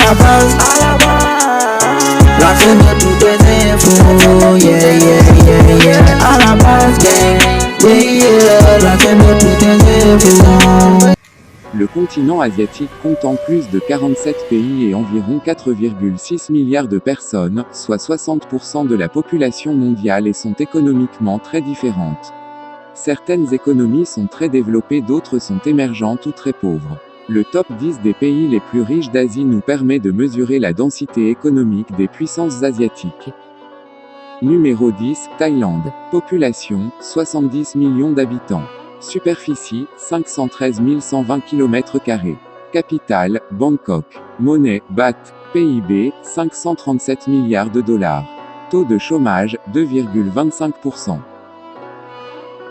la base, la femme de toutes les infos, yeah, à la base, yeah, la femme de toutes les infos. Le continent asiatique compte en plus de 47 pays et environ 4,6 milliards de personnes, soit 60% de la population mondiale et sont économiquement très différentes. Certaines économies sont très développées, d'autres sont émergentes ou très pauvres. Le top 10 des pays les plus riches d'Asie nous permet de mesurer la densité économique des puissances asiatiques. Numéro 10, Thaïlande. Population, 70 millions d'habitants. Superficie, 513 120 km². Capitale, Bangkok. Monnaie, baht. PIB, 537 milliards de dollars. Taux de chômage, 2,25%.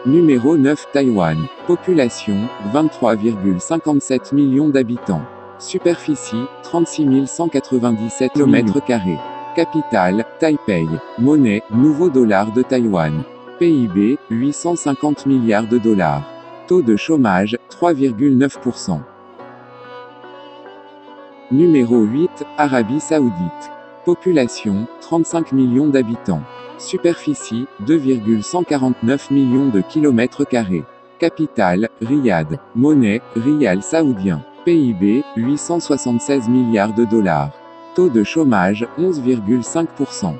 Numéro 9, Taïwan. Population, 23,57 millions d'habitants. Superficie, 36 197 km². Capitale, Taipei. Monnaie, nouveau dollar de Taïwan. PIB, 850 milliards de dollars. Taux de chômage, 3,9%. Numéro 8, Arabie Saoudite. Population, 35 millions d'habitants. Superficie, 2,149 millions de km². Capitale, Riyad. Monnaie, rial saoudien. PIB, 876 milliards de dollars. Taux de chômage, 11,5%.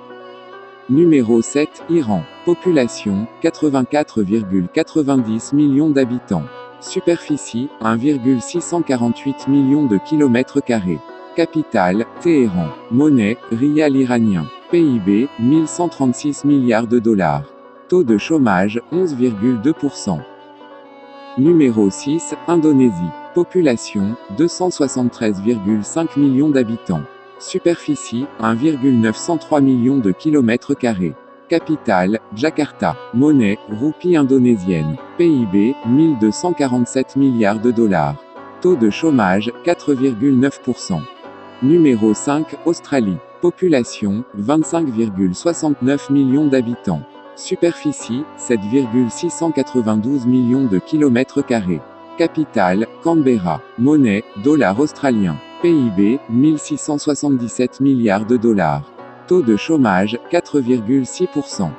Numéro 7, Iran. Population, 84,90 millions d'habitants. Superficie, 1,648 millions de km². Capitale, Téhéran. Monnaie, rial iranien. PIB, 1136 milliards de dollars. Taux de chômage, 11,2%. Numéro 6, Indonésie. Population, 273,5 millions d'habitants. Superficie, 1,903 millions de km². Capitale, Jakarta. Monnaie, roupie indonésienne. PIB, 1247 milliards de dollars. Taux de chômage, 4,9%. Numéro 5, Australie. Population, 25,69 millions d'habitants. Superficie, 7,692 millions de km². Capitale, Canberra. Monnaie, dollar australien. PIB, 1677 milliards de dollars. Taux de chômage, 4,6%.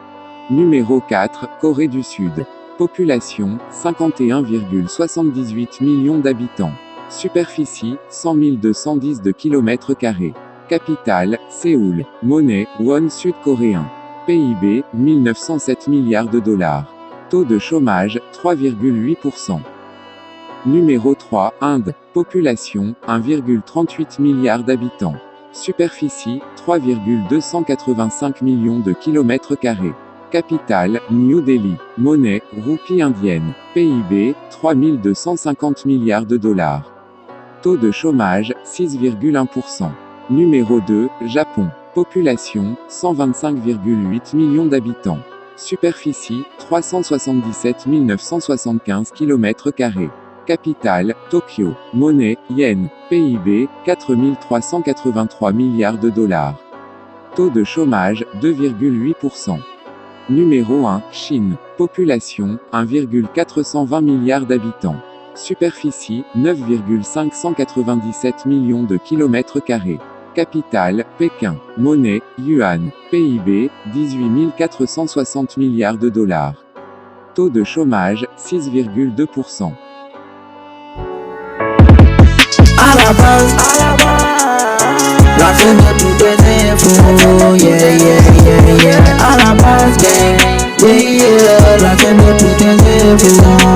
Numéro 4, Corée du Sud. Population, 51,78 millions d'habitants. Superficie, 100 210 de km². Capitale, Séoul. Monnaie, won sud-coréen. PIB, 1907 milliards de dollars. Taux de chômage, 3,8%. Numéro 3, Inde. Population, 1,38 milliards d'habitants. Superficie, 3,285 millions de km². Capitale, New Delhi. Monnaie, roupie indienne. PIB, 3250 milliards de dollars. Taux de chômage, 6,1%. Numéro 2, Japon. Population, 125,8 millions d'habitants. Superficie, 377 975 km². Capitale, Tokyo. Monnaie, yen. PIB, 4383 milliards de dollars. Taux de chômage, 2,8%. Numéro 1, Chine. Population, 1,420 milliards d'habitants. Superficie, 9,597 millions de km². Capitale, Pékin. Monnaie, yuan. PIB, 18 460 milliards de dollars. Taux de chômage, 6,2%. À la base, la femme de toutes les infos, yeah, à la base, yeah, la femme de toutes les infos.